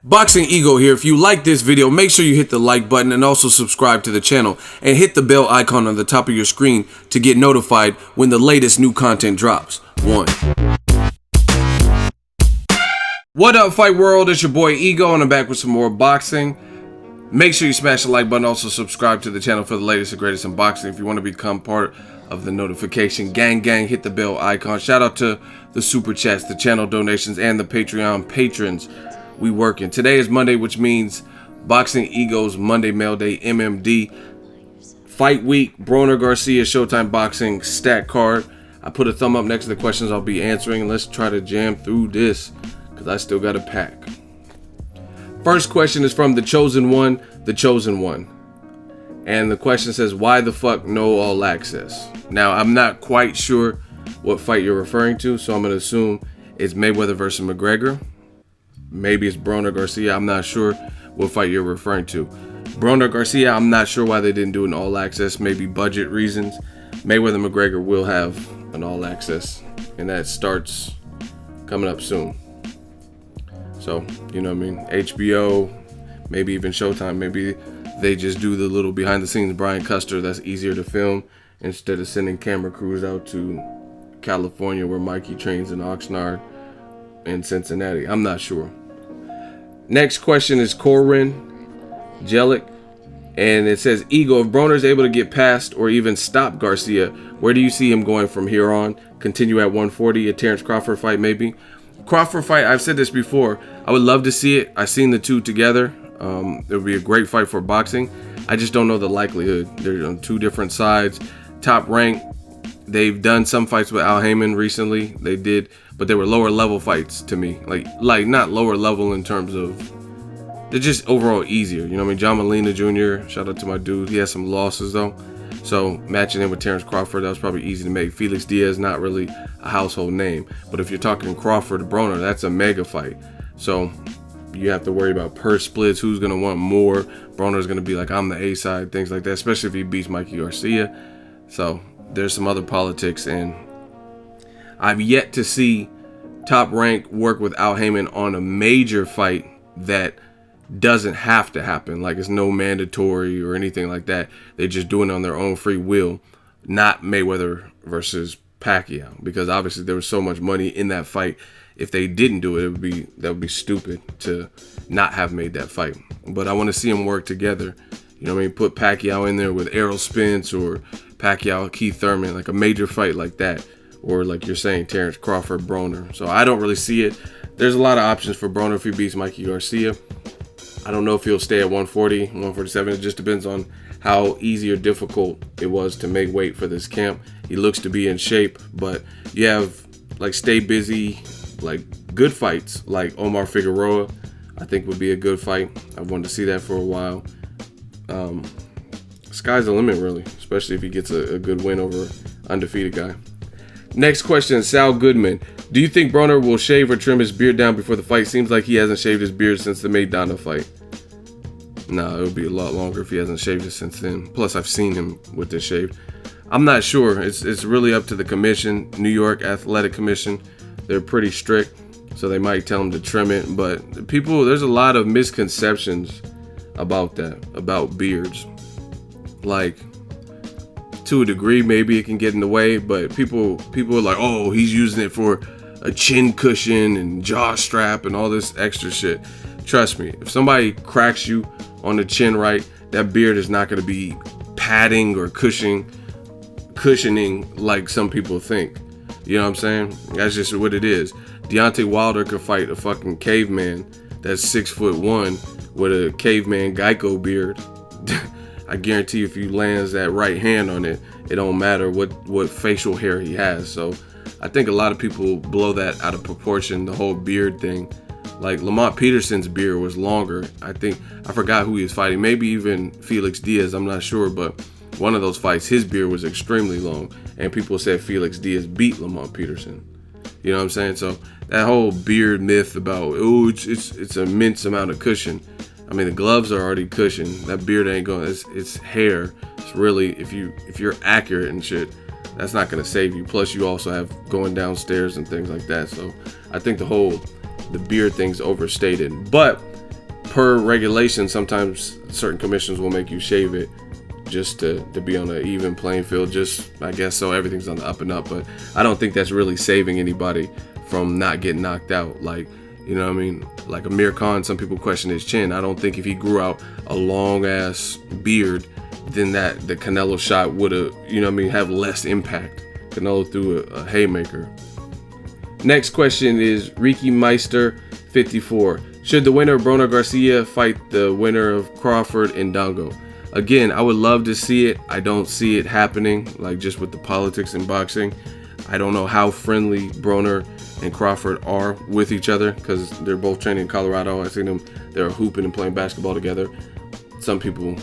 Boxingego here. If you like this video, make sure you hit the like button and also subscribe to the channel and hit the bell icon on the top of your screen to get notified when the latest new content drops. 1. What up, Fight World? It's your boy Ego and I'm back with some more boxing. Make sure you smash the like button, also subscribe to the channel for the latest and greatest in boxing. If you want to become part of the notification gang, hit the bell icon. Shout out to the super chats, the channel donations, and the Patreon patrons. We working. Today is Monday, which means Boxingego's Monday Mail Day MMD. Fight week, Broner Garcia Showtime Boxing stat card. I put a thumb up next to the questions I'll be answering. Let's try to jam through this because I still got a pack. First question is from The Chosen One, The Chosen One. And the question says, why the fuck no all access? Now, I'm not quite sure what fight you're referring to, so I'm going to assume it's Mayweather versus McGregor. Maybe it's Broner Garcia. I'm not sure what fight you're referring to. Broner Garcia, I'm not sure why they didn't do an all access. Maybe budget reasons. Mayweather McGregor will have an all access, and that starts coming up soon. So, you know what I mean? HBO, maybe even Showtime. Maybe they just do the little behind the scenes Brian Custer that's easier to film instead of sending camera crews out to California where Mikey trains in Oxnard and Cincinnati. I'm not sure. Next question is Corin Jelic, and it says, Ego, if Broner is able to get past or even stop Garcia, where do you see him going from here on? Continue at 140, a Terence Crawford fight maybe? Crawford fight, I've said this before, I would love to see it. I've seen the two together. It would be a great fight for boxing. I just don't know the likelihood. They're on two different sides. Top rank, they've done some fights with Al Haymon recently. They did, but they were lower level fights to me. Like not lower level in terms of, they're just overall easier. You know what I mean? John Molina Jr., shout out to my dude. He has some losses though. So matching him with Terence Crawford, that was probably easy to make. Felix Diaz, not really a household name. But if you're talking Crawford Broner, that's a mega fight. So you have to worry about purse splits, who's going to want more. Broner's going to be like, I'm the A side, things like that, especially if he beats Mikey Garcia. So there's some other politics, and I've yet to see Top Rank work with Al Haymon on a major fight that doesn't have to happen. Like, it's no mandatory or anything like that. They're just doing it on their own free will, not Mayweather versus Pacquiao, because obviously there was so much money in that fight. If they didn't do it, that would be stupid to not have made that fight. But I want to see them work together. You know what I mean? Put Pacquiao in there with Errol Spence or Pacquiao, Keith Thurman, like a major fight like that. Or like you're saying, Terence Crawford, Broner. So I don't really see it. There's a lot of options for Broner if he beats Mikey Garcia. I don't know if he'll stay at 140, 147. It just depends on how easy or difficult it was to make weight for this camp. He looks to be in shape, but you have like stay busy, like good fights like Omar Figueroa, I think would be a good fight. I've wanted to see that for a while. Sky's the limit, really, especially if he gets a good win over undefeated guy. Next question, Sal Goodman. Do you think Broner will shave or trim his beard down before the fight? Seems like he hasn't shaved his beard since the Maidana fight. No, it would be a lot longer if he hasn't shaved it since then. Plus, I've seen him with this shave. I'm not sure. It's really up to the commission, New York Athletic Commission. They're pretty strict, so they might tell him to trim it. But people, there's a lot of misconceptions about that, about beards. Like, to a degree, maybe it can get in the way, but people are like, oh, he's using it for a chin cushion and jaw strap and all this extra shit. Trust me, if somebody cracks you on the chin right, that beard is not going to be padding or cushioning like some people think. You know what I'm saying? That's just what it is. Deontay Wilder could fight a fucking caveman that's 6'1" with a caveman Geico beard. I guarantee if you lands that right hand on it, it don't matter what facial hair he has. So I think a lot of people blow that out of proportion, the whole beard thing. Like Lamont Peterson's beard was longer. I forgot who he was fighting. Maybe even Felix Diaz, I'm not sure. But one of those fights, his beard was extremely long. And people said Felix Diaz beat Lamont Peterson. You know what I'm saying? So that whole beard myth about, oh, it's an immense amount of cushion. I mean, the gloves are already cushioned. That beard ain't going. It's hair. It's really, if you're accurate and shit, that's not gonna save you. Plus, you also have going downstairs and things like that. So, I think the beard thing's overstated. But per regulation, sometimes certain commissions will make you shave it just to be on an even playing field, just I guess so everything's on the up and up. But I don't think that's really saving anybody from not getting knocked out. Like, you know what I mean? Like Amir Khan, some people question his chin. I don't think if he grew out a long ass beard, then that the Canelo shot would have, you know what I mean, have less impact. Canelo threw a haymaker. Next question is Ricky Meister 54. Should the winner of Broner Garcia fight the winner of Crawford and Dongo? Again, I would love to see it. I don't see it happening, like just with the politics in boxing. I don't know how friendly Broner and Crawford are with each other because they're both training in Colorado. I've seen them, they're hooping and playing basketball together. Some people,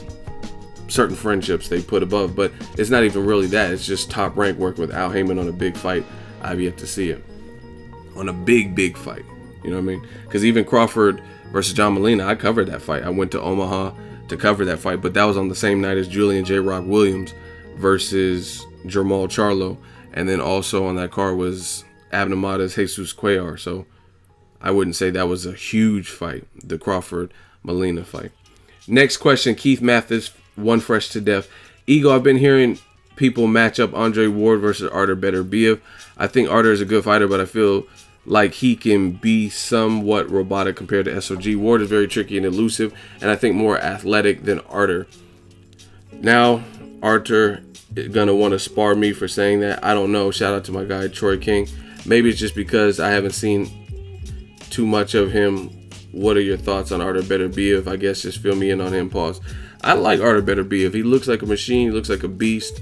certain friendships they put above, but it's not even really that. It's just top rank work with Al Heyman on a big fight. I've yet to see it on a big fight. You know what I mean? Because even Crawford versus John Molina, I covered that fight. I went to Omaha to cover that fight, but that was on the same night as Julian J. Rock Williams versus Jermall Charlo. And then also on that card was Abner Mata's Jesus Cuellar. So I wouldn't say that was a huge fight, the Crawford-Molina fight. Next question, Keith Mathis, One Fresh to Death. Ego, I've been hearing people match up Andre Ward versus Artur Beterbiev. I think Artur is a good fighter, but I feel like he can be somewhat robotic compared to SOG. Ward is very tricky and elusive, and I think more athletic than Artur. Now, Artur is going to want to spar me for saying that. I don't know. Shout out to my guy, Troy King. Maybe it's just because I haven't seen too much of him. What are your thoughts on Artur Beterbiev? I guess just fill me in on him, pause. I like Artur Beterbiev. He looks like a machine. He looks like a beast.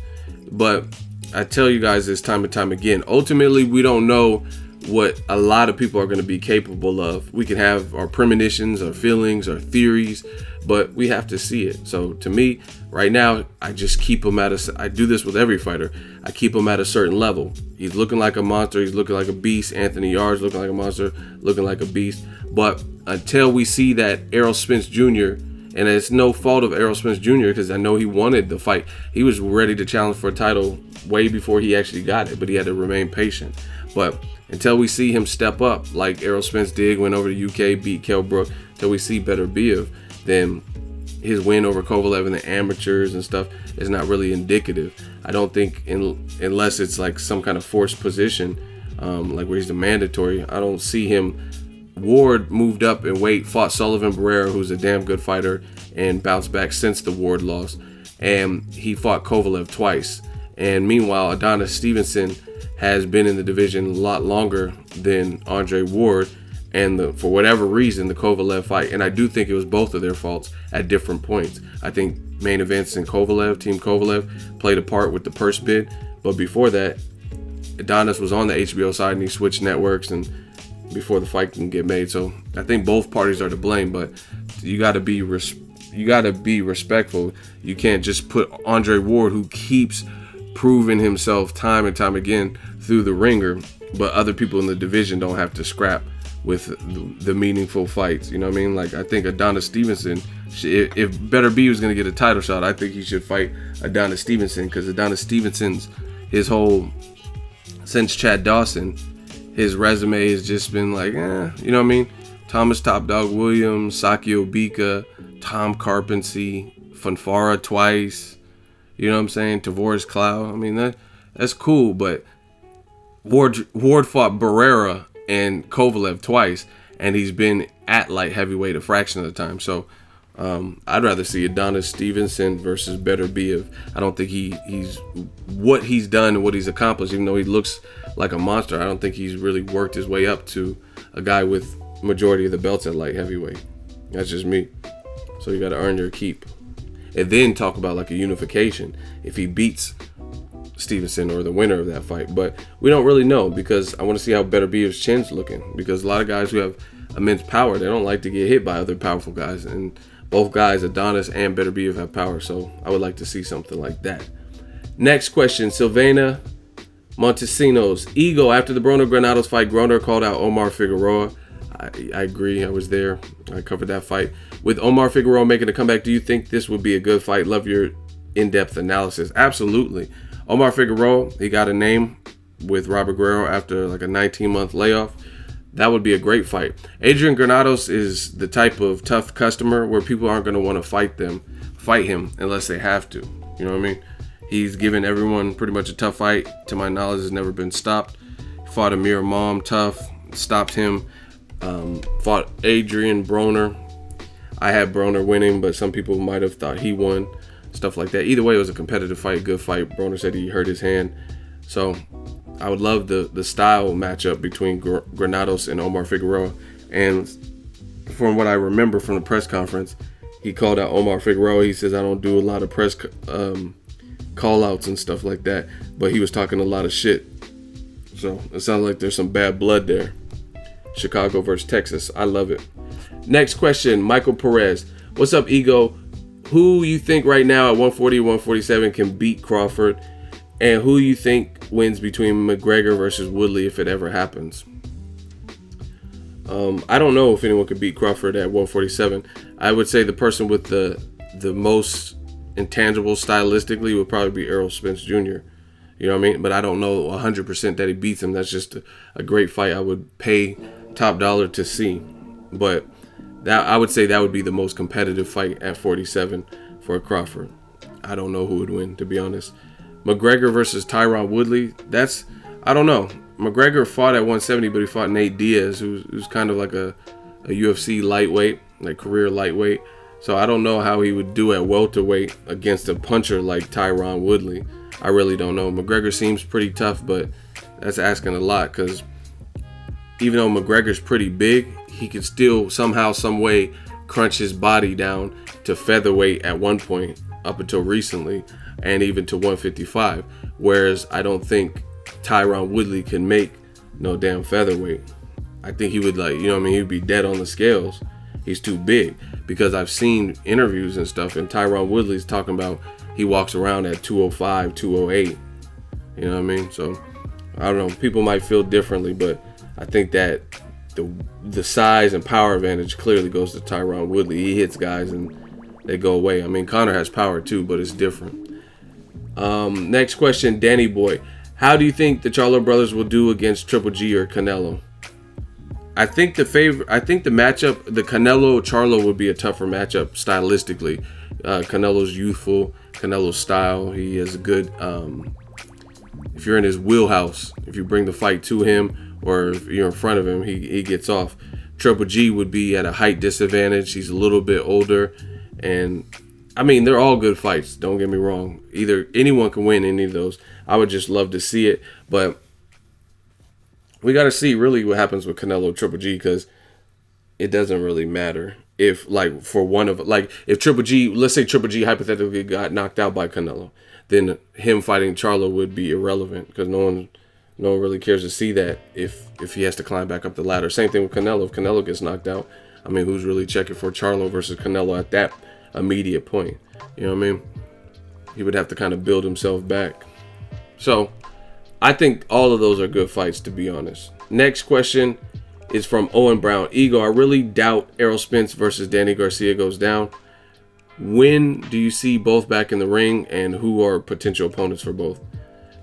But I tell you guys this time and time again, ultimately, we don't know what a lot of people are going to be capable of. We can have our premonitions, our feelings, our theories, but we have to see it. So to me, right now, I just keep him at I do this with every fighter. I keep him at a certain level. He's looking like a monster. He's looking like a beast. Anthony Yarde's looking like a monster, looking like a beast. But until we see that Errol Spence Jr., and it's no fault of Errol Spence Jr. because I know he wanted the fight. He was ready to challenge for a title way before he actually got it, but he had to remain patient. But until we see him step up like Errol Spence did, went over to UK, beat Kell Brook, until we see Beterbiev, then his win over Kovalev in the amateurs and stuff is not really indicative. I don't think, unless it's like some kind of forced position, like where he's the mandatory, I don't see him. Ward moved up in weight, fought Sullivan Barrera, who's a damn good fighter, and bounced back since the Ward loss. And he fought Kovalev twice. And meanwhile, Adonis Stevenson has been in the division a lot longer than Andre Ward. And for whatever reason, the Kovalev fight, and I do think it was both of their faults at different points. I think main events in Kovalev, Team Kovalev, played a part with the purse bid. But before that, Adonis was on the HBO side and he switched networks and before the fight can get made. So I think both parties are to blame, but you got to be respectful. You can't just put Andre Ward, who keeps proving himself time and time again through the ringer, but other people in the division don't have to scrap with the meaningful fights. You know what I mean? Like, I think Adonis Stevenson, if Beterbiev was going to get a title shot, I think he should fight Adonis Stevenson, because Adonis Stevenson's, his whole, since Chad Dawson, his resume has just been like, you know what I mean? Thomas Top Dog Williams, Saki Obika, Tom Carpensy, Fanfara twice, you know what I'm saying? Tavoris Cloud. I mean, that's cool, but Ward fought Barrera and Kovalev twice, and he's been at light heavyweight a fraction of the time. So I'd rather see Adonis Stevenson versus Beterbiev. I don't think he's what he's done and what he's accomplished, even though he looks like a monster, I don't think he's really worked his way up to a guy with majority of the belts at light heavyweight. That's just me. So you got to earn your keep. And then talk about like a unification if he beats Stevenson or the winner of that fight. But we don't really know, because I want to see how Beterbiev's chin's looking, because a lot of guys who have immense power, they don't like to get hit by other powerful guys, and both guys, Adonis and Beterbiev, have power, so I would like to see something like that. Next question, Sylvana Montesinos. Ego, after the Broner Granados fight, Broner called out Omar Figueroa. I agree. I was there. I covered that fight. With Omar Figueroa making a comeback, do you think this would be a good fight? Love your in-depth analysis. Absolutely. Omar Figueroa, he got a name with Robert Guerrero after like a 19-month layoff. That would be a great fight. Adrian Granados is the type of tough customer where people aren't going to want to fight him unless they have to. You know what I mean? He's given everyone pretty much a tough fight. To my knowledge, has never been stopped. Fought Amir Mom tough, stopped him. Fought Adrien Broner. I had Broner winning, but some people might have thought he won. Stuff like that. Either way, it was a competitive fight, good fight. Broner said he hurt his hand. So I would love the style matchup between Granados and Omar Figueroa. And from what I remember from the press conference, he called out Omar Figueroa. He says, I don't do a lot of press call outs and stuff like that, but he was talking a lot of shit. So it sounds like there's some bad blood there. Chicago versus Texas. I love it. Next question, Michael Perez. What's up, Ego? Who you think right now at 140 or 147 can beat Crawford? And who you think wins between McGregor versus Woodley if it ever happens? I don't know if anyone could beat Crawford at 147. I would say the person with the most intangible stylistically would probably be Errol Spence Jr. You know what I mean? But I don't know 100% that he beats him. That's just a great fight. I would pay top dollar to see. But that I would say that would be the most competitive fight at 47 for Crawford. I don't know who would win, to be honest. McGregor versus TYRON Woodley. I don't know. McGregor fought at 170, but he fought Nate Diaz, who's kind of like a UFC lightweight, like career lightweight. So I don't know how he would do at welterweight against a puncher like TYRON Woodley. I really don't know. McGregor seems pretty tough, but that's asking a lot because even though McGregor's pretty big, he could still somehow, some way crunch his body down to featherweight at one point up until recently, and even to 155. Whereas I don't think TYRON Woodley can make no damn featherweight. I think he would, like, you know what I mean, he'd be dead on the scales. He's too big, because I've seen interviews and stuff, and TYRON Woodley's talking about he walks around at 205, 208. You know what I mean? So I don't know. People might feel differently, but I think that the size and power advantage clearly goes to TYRON Woodley. He hits guys and they go away. I mean, Conor has power too, but it's different. Next question, Danny Boy. How do you think the Charlo brothers will do against Triple G or Canelo? I think the matchup, the Canelo Charlo would be a tougher matchup stylistically. Canelo's youthful, Canelo's style. He has a good, if you're in his wheelhouse, if you bring the fight to him or if you're in front of him, he gets off. Triple G would be at a height disadvantage. He's a little bit older, and I mean, they're all good fights. Don't get me wrong. Anyone can win any of those. I would just love to see it, but we got to see really what happens with Canelo Triple G, because it doesn't really matter if, like, for one of, like, if Triple G, let's say Triple G hypothetically got knocked out by Canelo, then him fighting Charlo would be irrelevant, because no one really cares to see that if he has to climb back up the ladder. Same thing with Canelo. If Canelo gets knocked out, I mean, who's really checking for Charlo versus Canelo at that immediate point? You know what I mean? He would have to kind of build himself back. So I think all of those are good fights, to be honest. Next question is from Owen Brown. Ego, I really doubt Errol Spence versus Danny Garcia goes down. When do you see both back in the ring, and who are potential opponents for both?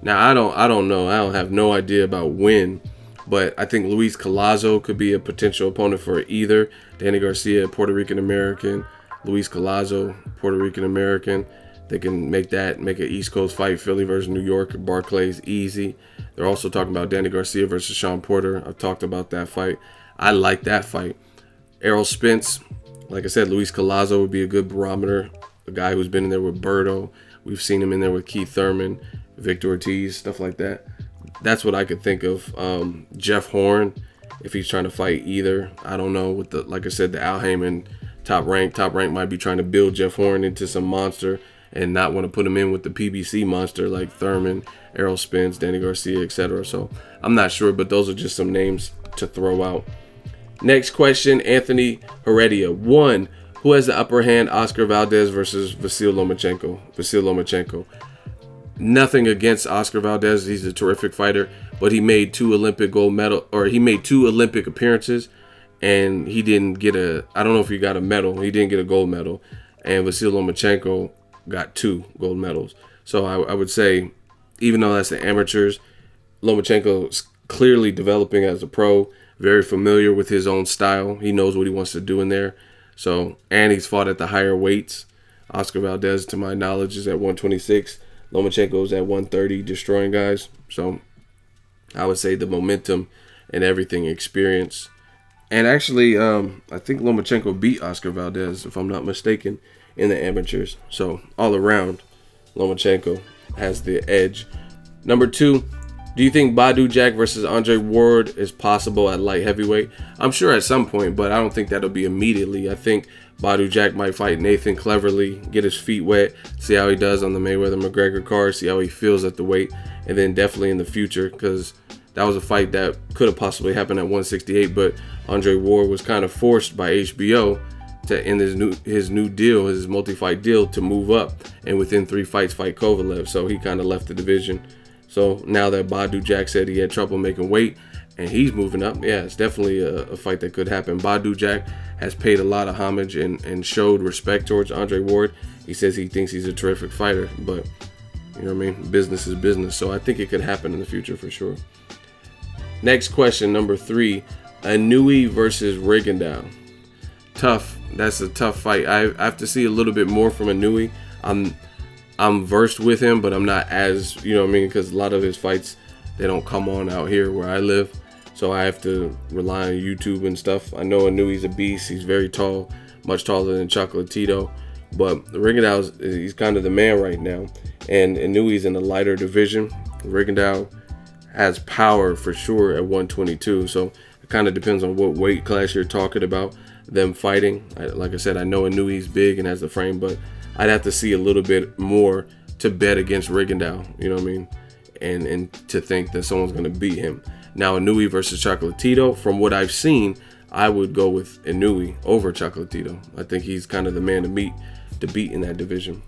Now, I don't know. I don't have no idea about when, but I think Luis Collazo could be a potential opponent for either. Danny Garcia, Puerto Rican American. Luis Collazo, Puerto Rican American. They can make an East Coast fight, Philly versus New York, Barclays, easy. They're also talking about Danny Garcia versus Sean Porter. I've talked about that fight. I like that fight. Errol Spence, like I said, Luis Collazo would be a good barometer. A guy who's been in there with Berto. We've seen him in there with Keith Thurman, Victor Ortiz, stuff like that. That's what I could think of. Jeff Horn, if he's trying to fight either. I don't know. With the, like I said, the Al Heyman top rank might be trying to build Jeff Horn into some monster and not want to put him in with the PBC monster like Thurman, Errol Spence, Danny Garcia, etc. So I'm not sure, but those are just some names to throw out. Next question, Anthony Heredia. 1. Who has the upper hand, Oscar Valdez versus VASYL Lomachenko? Nothing against Oscar Valdez. He's a terrific fighter, but he made 2 Olympic appearances, and he didn't get I don't know if he got a medal. He didn't get a gold medal, and VASYL Lomachenko got 2 gold medals. So I would say, even though that's the amateurs, Lomachenko's clearly developing as a pro. very familiar with his own style. He knows what he wants to do in there. So, and he's fought at the higher weights. Oscar Valdez, to my knowledge, is at 126. Lomachenko is at 130, destroying guys. So, I would say the momentum and everything, experience. And actually, I think Lomachenko beat Oscar Valdez, if I'm not mistaken, in the amateurs. So, all around, Lomachenko has the edge. Number 2, do you think BADOU Jack versus Andre Ward is possible at light heavyweight? I'm sure at some point, but I don't think that'll be immediately. I think BADOU Jack might fight Nathan cleverly, get his feet wet, see how he does on the Mayweather-McGregor card, see how he feels at the weight, and then definitely in the future, because that was a fight that could have possibly happened at 168, but Andre Ward was kind of forced by HBO to end his new deal, his multi-fight deal, to move up, and within 3 fights fight Kovalev, so he kind of left the division. So now that BADOU Jack said he had trouble making weight and he's moving up, yeah, it's definitely a fight that could happen. BADOU Jack has paid a lot of homage and showed respect towards Andre Ward. He says he thinks he's a terrific fighter, but you know what I mean? Business is business. So I think it could happen in the future for sure. Next question, number 3, INOUE versus Rigondeaux. Tough. That's a tough fight. I have to see a little bit more from INOUE. I'm versed with him, but I'm not as, you know what I mean, because a lot of his fights, they don't come on out here where I live. So I have to rely on YouTube and stuff. I know INOUE's a beast. He's very tall, much taller than Chocolatito. But Rigondeaux, he's kind of the man right now. And INOUE's in the lighter division. Rigondeaux has power for sure at 122. So it kind of depends on what weight class you're talking about them fighting. Like I said, I know INOUE's big and has the frame, but I'd have to see a little bit more to bet against Rigondeaux, you know what I mean? And to think that someone's going to beat him. Now, INOUE versus Chocolatito, from what I've seen, I would go with INOUE over Chocolatito. I think he's kind of the man to beat in that division.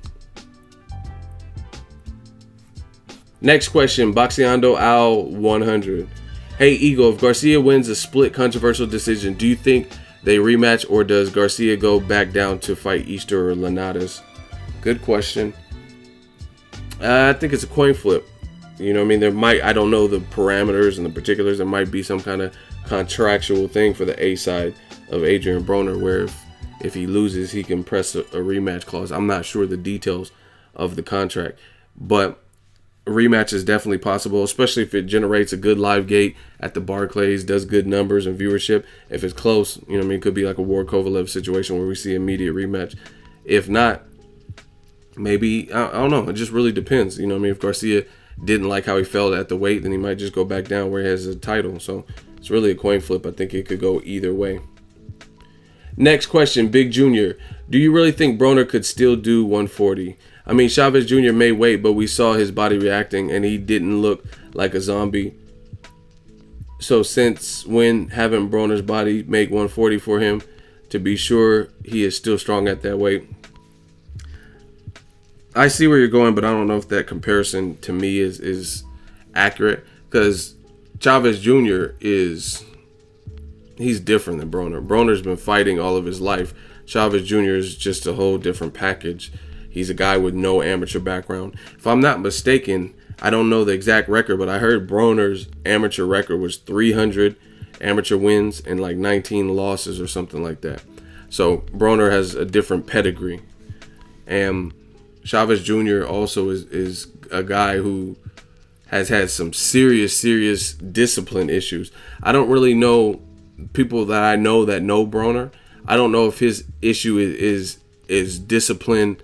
Next question, Boxingego Al 100. Hey, Eagle, if Garcia wins a split controversial decision, do you think they rematch, or does Garcia go back down to fight Easter or Granados? Good question. I think it's a coin flip. You know what I mean? There might, I don't know the parameters and the particulars. There might be some kind of contractual thing for the A side of Adrien Broner where if he loses, he can press a rematch clause. I'm not sure the details of the contract, but a rematch is definitely possible, especially if it generates a good live gate at the Barclays, does good numbers and viewership. If it's close, you know what I mean? It could be like a Ward Kovalev situation where we see immediate rematch. If not, maybe, I don't know. It just really depends. You know what I mean? If Garcia didn't like how he felt at the weight, then he might just go back down where he has a title. So it's really a coin flip. I think it could go either way. Next question, Big Junior. Do you really think Broner could still do 140? I mean, Chavez Jr. may weight, but we saw his body reacting and he didn't look like a zombie. So since when haven't Broner's body make 140 for him to be sure he is still strong at that weight? I see where you're going, but I don't know if that comparison to me is accurate, because Chavez Jr. he's different than Broner. Broner's been fighting all of his life. Chavez Jr. is just a whole different package. He's a guy with no amateur background. If I'm not mistaken, I don't know the exact record, but I heard Broner's amateur record was 300 amateur wins and like 19 losses or something like that. So Broner has a different pedigree. And Chavez Jr. also is a guy who has had some serious discipline issues. I don't really know people that I know that know Broner. I don't know if his issue is discipline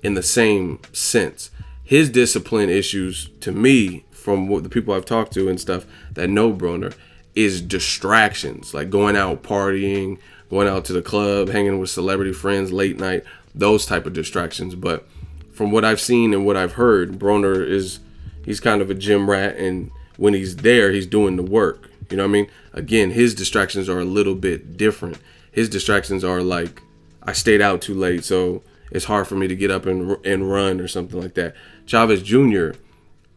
in the same sense. His discipline issues, to me, from what the people I've talked to and stuff that know Broner, is distractions, like going out partying, going out to the club, hanging with celebrity friends late night, those type of distractions. But from what I've seen and what I've heard, Broner he's kind of a gym rat, and when he's there, he's doing the work. You know what I mean? Again, his distractions are a little bit different. His distractions are like, I stayed out too late, so it's hard for me to get up and run or something like that. Chavez Jr.,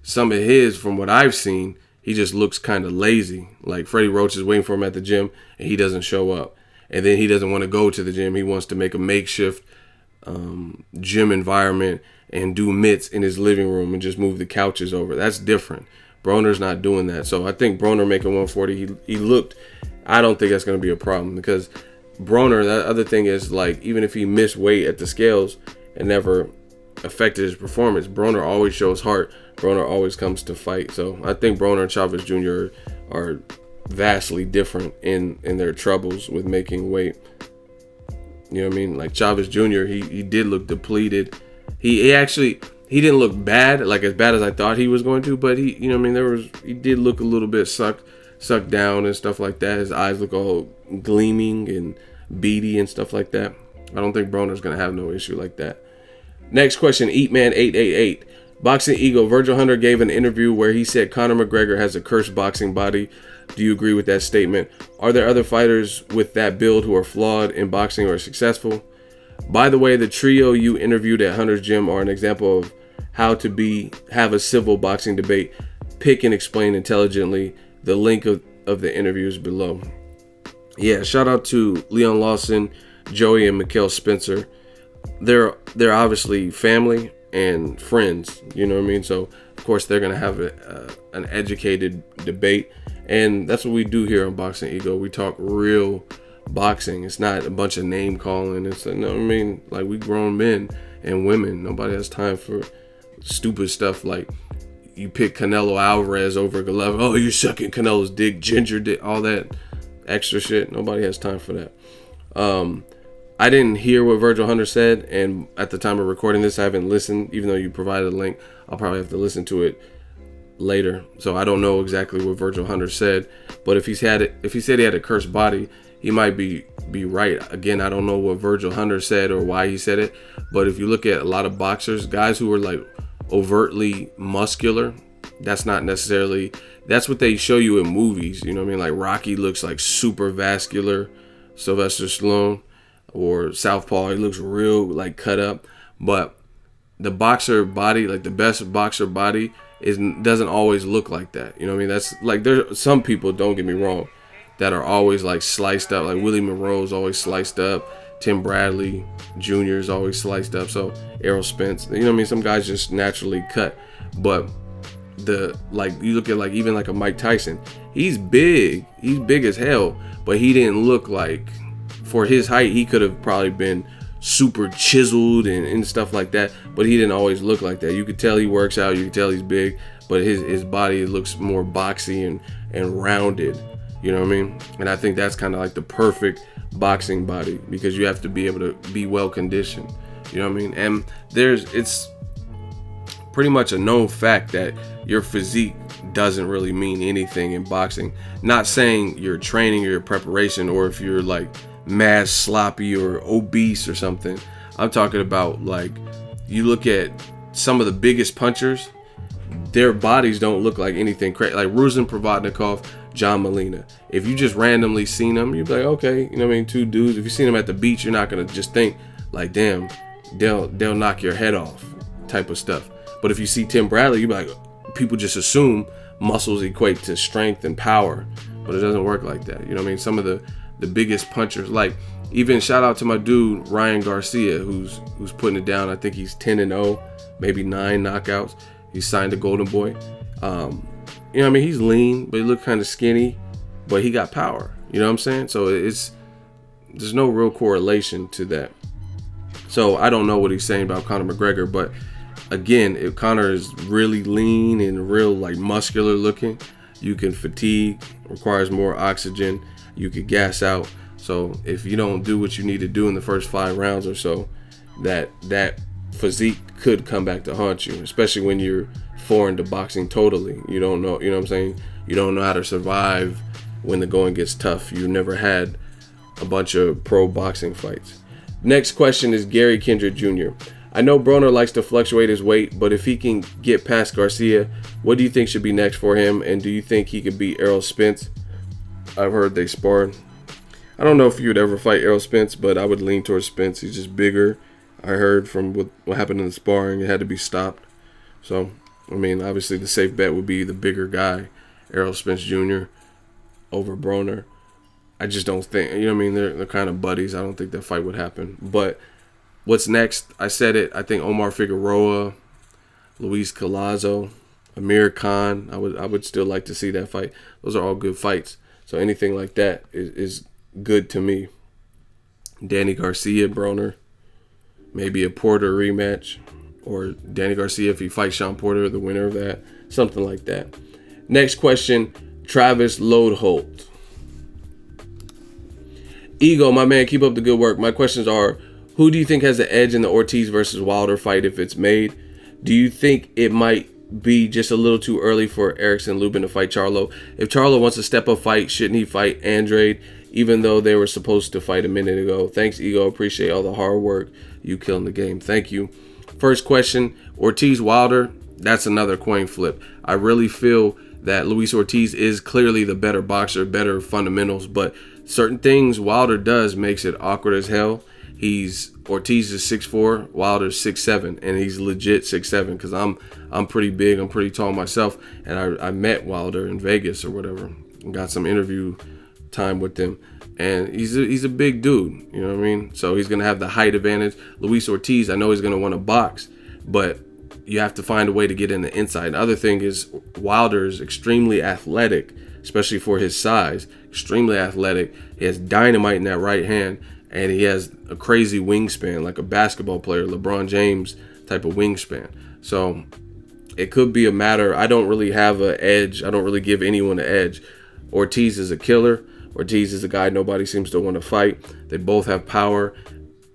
some of his, from what I've seen, he just looks kind of lazy. Like Freddie Roach is waiting for him at the gym, and he doesn't show up. And then he doesn't want to go to the gym. He wants to make a makeshift gym environment and do mitts in his living room and just move the couches over. That's different. Broner's not doing that. So I think Broner making 140, he looked, I don't think that's going to be a problem because Broner, that other thing is, like, even if he missed weight at the scales, it never affected his performance. Broner always shows heart. Broner always comes to fight. So I think Broner and Chavez Jr. are vastly different in their troubles with making weight. You know what I mean? Like Chavez Jr., he did look depleted. He didn't look bad, like as bad as I thought he was going to, but he, you know what I mean, he did look a little bit sucked down and stuff like that. His eyes look all gleaming and beady and stuff like that. I don't think Broner's gonna have no issue like that. Next question, Eatman888. Boxingego, Virgil Hunter gave an interview where he said Conor McGregor has a cursed boxing body. Do you agree with that statement? Are there other fighters with that build who are flawed in boxing or successful? By the way, the trio you interviewed at Hunter's gym are an example of how to have a civil boxing debate. Pick and explain intelligently. The link of the interviews below. Yeah, shout out to Leon Lawson, Joey, and Mikhail Spencer. They're obviously family and friends, you know what I mean? So of course they're gonna have an educated debate, and that's what we do here on Boxingego. We talk real boxing. It's not a bunch of name calling. It's like, no, I mean, like, we grown men and women. Nobody has time for stupid stuff like you pick Canelo Alvarez over Golovkin. Oh, you're sucking Canelo's dick, ginger dick, all that extra shit. Nobody has time for that. I didn't hear what Virgil Hunter said, and at the time of recording this, I haven't listened. Even though you provided a link, I'll probably have to listen to it later. So I don't know exactly what Virgil Hunter said. But if he said he had a cursed body, he might be right. Again, I don't know what Virgil Hunter said or why he said it. But if you look at a lot of boxers, guys who are like overtly muscular, that's not necessarily, that's what they show you in movies. You know what I mean? Like Rocky looks like super vascular. Sylvester Stallone. Or Southpaw, he looks real like cut up, but the boxer body, like the best boxer body, doesn't always look like that. You know what I mean? That's like, there's some people, don't get me wrong, that are always like sliced up. Like Willie Monroe's always sliced up. Tim Bradley Jr. is always sliced up. So Errol Spence, you know what I mean? Some guys just naturally cut, but like you look at like even like a Mike Tyson, he's big as hell, but he didn't look like. For his height, he could have probably been super chiseled and stuff like that, but he didn't always look like that. You could tell he works out, you could tell he's big, but his body looks more boxy and rounded, you know what I mean? And I think that's kind of like the perfect boxing body, because you have to be able to be well conditioned, you know what I mean? And it's pretty much a known fact that your physique doesn't really mean anything in boxing. Not saying your training or your preparation, or if you're like mad sloppy or obese or something. I'm talking about, like, you look at some of the biggest punchers, their bodies don't look like anything crazy. Like Ruslan Provodnikov, John Molina. If you just randomly seen them, you'd be like, okay, you know what I mean, two dudes. If you seen them at the beach, you're not gonna just think like, damn, they'll knock your head off type of stuff. But if you see Tim Bradley, you'd be like, people just assume muscles equate to strength and power, but it doesn't work like that. You know what I mean? Some of the biggest punchers, like, even shout out to my dude Ryan Garcia, who's putting it down. I think he's 10-0, maybe 9 knockouts. He signed to Golden Boy. You know what I mean? He's lean, but he looked kind of skinny, but he got power. You know what I'm saying? So there's no real correlation to that. So I don't know what he's saying about Conor McGregor, but again, if Conor is really lean and real like muscular looking, you can fatigue, requires more oxygen. You could gas out. So if you don't do what you need to do in the first 5 rounds or so, that physique could come back to haunt you, especially when you're foreign to boxing totally. You don't know, you know what I'm saying? You don't know how to survive when the going gets tough. You never had a bunch of pro boxing fights. Next question is Gary Kindred Jr. I know Broner likes to fluctuate his weight, but if he can get past Garcia, what do you think should be next for him? And do you think he could beat Errol Spence? I've heard they sparred. I don't know if you would ever fight Errol Spence, but I would lean towards Spence. He's just bigger. I heard from what happened in the sparring, it had to be stopped. So, I mean, obviously the safe bet would be the bigger guy, Errol Spence Jr. over Broner. I just don't think, you know what I mean, they're kind of buddies. I don't think that fight would happen. But what's next? I said it. I think Omar Figueroa, Luis Collazo, Amir Khan. I would still like to see that fight. Those are all good fights. So anything like that is good to me. Danny Garcia, Broner, maybe a Porter rematch, or Danny Garcia if he fights Sean Porter, the winner of that, something like that. Next question, Travis Lodeholt. Ego, my man, keep up the good work. My questions are, who do you think has the edge in the Ortiz versus Wilder fight if it's made? Do you think it might be just a little too early for Charlo-Lubin to fight Charlo? If Charlo wants to step up fight, shouldn't he fight Andrade, even though they were supposed to fight a minute ago? Thanks, Ego. Appreciate all the hard work you killing the game. Thank you. First question, Ortiz Wilder, that's another coin flip. I really feel that Luis Ortiz is clearly the better boxer, better fundamentals, but certain things Wilder does makes it awkward as hell. Ortiz is 6'4", Wilder's 6'7", and he's legit 6'7", because I'm pretty big, I'm pretty tall myself, and I met Wilder in Vegas or whatever, and got some interview time with him, and he's a big dude, you know what I mean? So he's gonna have the height advantage. Luis Ortiz, I know he's gonna want to box, but you have to find a way to get in the inside. The other thing is Wilder is extremely athletic, especially for his size. Extremely athletic. He has dynamite in that right hand, and he has a crazy wingspan, like a basketball player, LeBron James type of wingspan. So it could be a matter. I don't really have an edge. I don't really give anyone an edge. Ortiz is a killer. Ortiz is a guy nobody seems to want to fight. They both have power.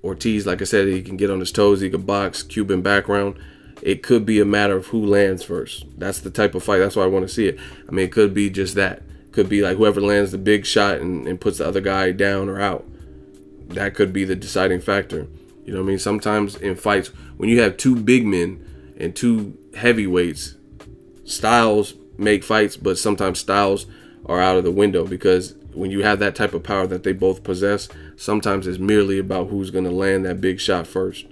Ortiz, like I said, he can get on his toes. He can box. Cuban background. It could be a matter of who lands first. That's the type of fight. That's why I want to see it. I mean, it could be just that. Could be like whoever lands the big shot and puts the other guy down or out. That could be the deciding factor. You know what I mean? Sometimes in fights, when you have two big men and two heavyweights, styles make fights, but sometimes styles are out of the window, because when you have that type of power that they both possess, sometimes it's merely about who's going to land that big shot first.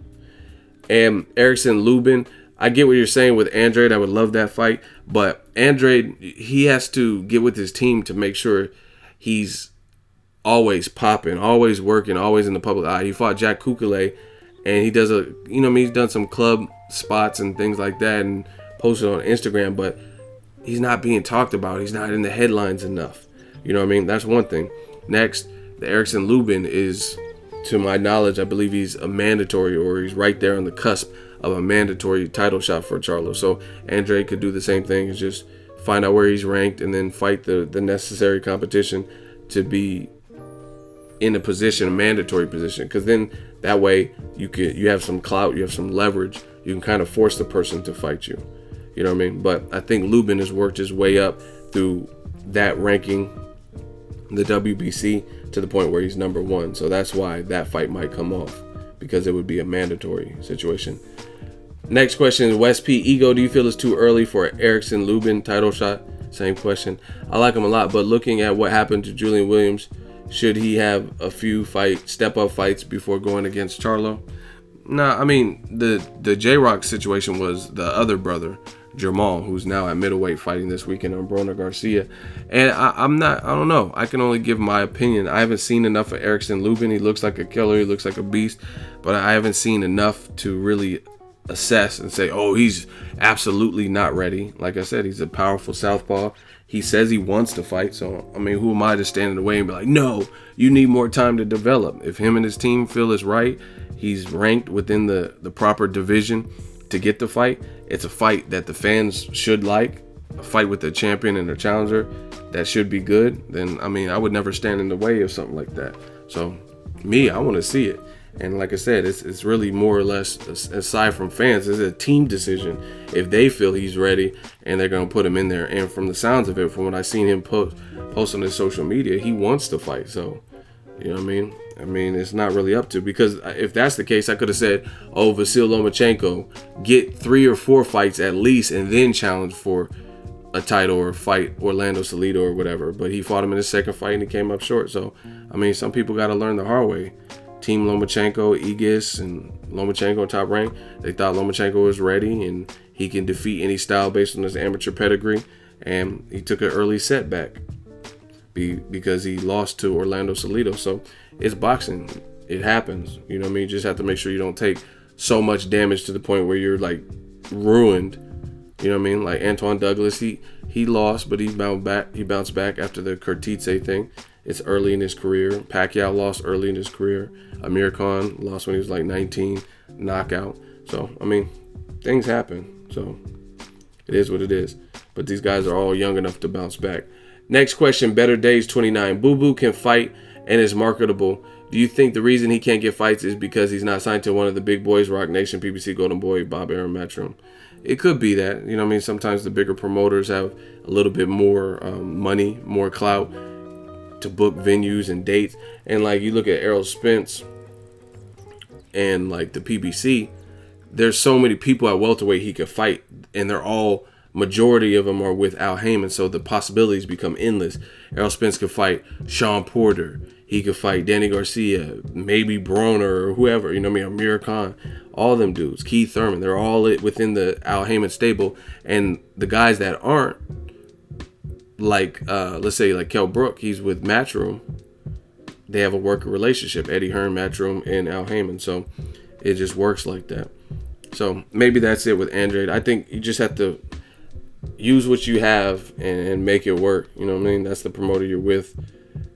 And Charlo-Lubin, I get what you're saying with Andrade. I would love that fight, but Andrade, he has to get with his team to make sure he's always popping, always working, always in the public eye. He fought Jack Kukule, and he does he's done some club spots and things like that and posted on Instagram, but he's not being talked about. He's not in the headlines enough. You know what I mean? That's one thing. Next, the Charlo-Lubin is, to my knowledge, I believe he's a mandatory, or he's right there on the cusp of a mandatory title shot for Charlo. So Andre could do the same thing, is just find out where he's ranked and then fight the necessary competition to be in a position, a mandatory position, because then that way you have some clout, you have some leverage, you can kind of force the person to fight you. You know what I mean? But I think Lubin has worked his way up through that ranking, the WBC, to the point where he's number one. So that's why that fight might come off, because it would be a mandatory situation. Next question is West P. Ego, do you feel it's too early for an Charlo-Lubin title shot? Same question. I like him a lot, but looking at what happened to Julian Williams, should he have a few step-up fights before going against Charlo? Nah, I mean, the J-Rock situation was the other brother, Jamal, who's now at middleweight fighting this weekend on Broner Garcia. And I don't know. I can only give my opinion. I haven't seen enough of Charlo-Lubin. He looks like a killer. He looks like a beast. But I haven't seen enough to really assess and say, oh, he's absolutely not ready. Like I said, he's a powerful southpaw. He says he wants to fight. So, I mean, who am I to stand in the way and be like, no, you need more time to develop? If him and his team feel it's right, he's ranked within the proper division to get the fight. It's a fight that the fans should like, a fight with a champion and a challenger that should be good. Then, I mean, I would never stand in the way of something like that. So, I want to see it. And like I said, it's really more or less, aside from fans, it's a team decision. If they feel he's ready and they're going to put him in there. And from the sounds of it, from what I've seen him post on his social media, he wants to fight. So, you know what I mean? I mean, it's not really up to, because if that's the case, I could have said, oh, VASYL Lomachenko, get 3 or 4 fights at least and then challenge for a title or fight Orlando Salido or whatever. But he fought him in his second fight and he came up short. So, I mean, some people got to learn the hard way. Team Lomachenko, Aegis, and Lomachenko top rank, they thought Lomachenko was ready and he can defeat any style based on his amateur pedigree. And he took an early setback because he lost to Orlando Salido. So it's boxing. It happens. You know what I mean? You just have to make sure you don't take so much damage to the point where you're like ruined. You know what I mean? Like Antoine Douglas, he He lost, but he bounced back. He bounced back after the Kurtidze thing. It's early in his career. Pacquiao lost early in his career. Amir Khan lost when he was like 19, knockout. So, I mean, things happen. So, it is what it is. But these guys are all young enough to bounce back. Next question, Better Days 29. Boo Boo can fight and is marketable. Do you think the reason he can't get fights is because he's not signed to one of the big boys, Rock Nation, PBC, Golden Boy, Bob Arum, Matchroom? It could be that. You know what I mean? Sometimes the bigger promoters have a little bit more money, more clout to book venues and dates. And like you look at Errol Spence and like the PBC, there's so many people at welterweight he could fight, and they're all, majority of them are with Al Heyman, so the possibilities become endless. Errol Spence could fight Sean Porter. He could fight Danny Garcia, maybe Broner or whoever, you know what I mean, Amir Khan, all them dudes, Keith Thurman, they're all within the Al Heyman stable. And the guys that aren't, like, let's say like Kell Brook, he's with Matchroom. They have a working relationship, Eddie Hearn, Matchroom, and Al Heyman. So it just works like that. So maybe that's it with Andre. I think you just have to use what you have and make it work. You know what I mean? That's the promoter you're with.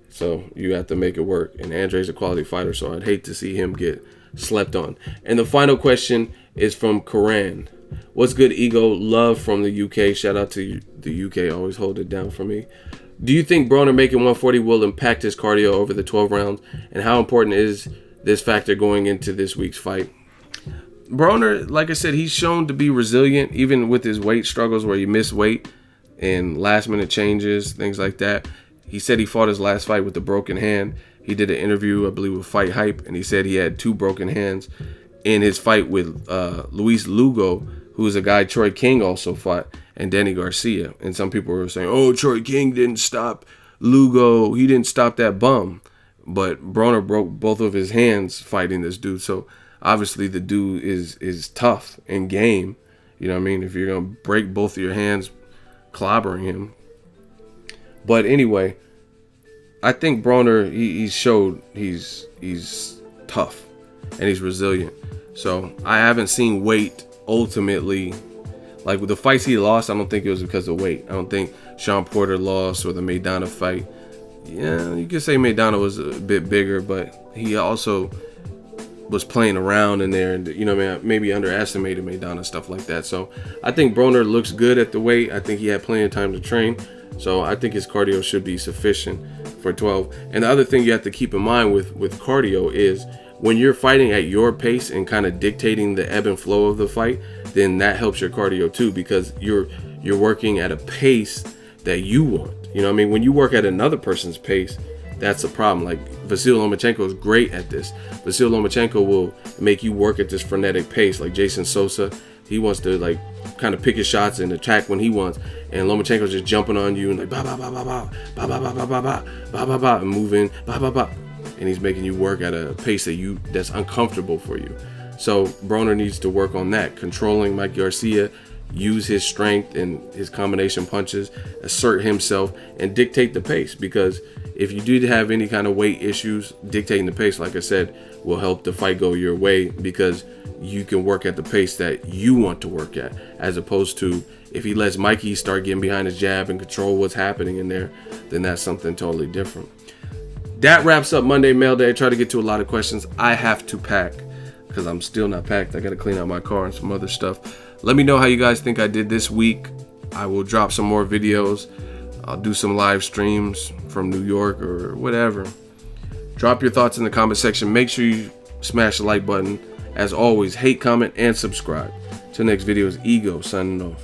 So you have to make it work. And Andre's a quality fighter, so I'd hate to see him get slept on. And the final question is from Karan. What's good, Ego? Love from the UK. Shout out to the UK. Always hold it down for me. Do you think Broner making 140 will impact his cardio over the 12 rounds? And how important is this factor going into this week's fight? Broner, like I said, he's shown to be resilient, even with his weight struggles where he missed weight and last-minute changes, things like that. He said he fought his last fight with a broken hand. He did an interview, I believe, with Fight Hype, and he said he had 2 broken hands in his fight with Luis Lugo, who is a guy Troy King also fought, and Danny Garcia. And some people were saying, oh, Troy King didn't stop Lugo. He didn't stop that bum. But Broner broke both of his hands fighting this dude. So obviously the dude is tough and game. You know what I mean? If you're going to break both of your hands clobbering him. But anyway, I think Broner, he showed he's tough and he's resilient. So I haven't seen weight ultimately, like with the fights he lost, I don't think it was because of weight. I don't think Sean Porter lost or the Maidana fight. Yeah, you could say Maidana was a bit bigger, but he also was playing around in there, and you know, maybe underestimated Maidana, stuff like that. So I think Broner looks good at the weight. I think he had plenty of time to train. So I think his cardio should be sufficient for 12. And the other thing you have to keep in mind with cardio is when you're fighting at your pace and kind of dictating the ebb and flow of the fight, then that helps your cardio too, because you're working at a pace that you want. You know what I mean? When you work at another person's pace, that's a problem. Like VASYL Lomachenko is great at this. VASYL Lomachenko will make you work at this frenetic pace. Like Jason Sosa, he wants to like kind of pick his shots and attack when he wants, and Lomachenko's just jumping on you and like ba ba ba ba ba ba ba ba ba ba ba ba ba ba and moving ba ba ba, and he's making you work at a pace that's uncomfortable for you. So Broner needs to work on that, controlling Mike Garcia, use his strength and his combination punches, assert himself, and dictate the pace. Because if you do have any kind of weight issues, dictating the pace, like I said, will help the fight go your way, because you can work at the pace that you want to work at, as opposed to if he lets Mikey start getting behind his jab and control what's happening in there, then that's something totally different. That wraps up Monday Mail Day. I try to get to a lot of questions. I have to pack because I'm still not packed. I got to clean out my car and some other stuff. Let me know how you guys think I did this week. I will drop some more videos. I'll do some live streams from New York or whatever. Drop your thoughts in the comment section. Make sure you smash the like button. As always, hate, comment, and subscribe. Till next video is Ego signing off.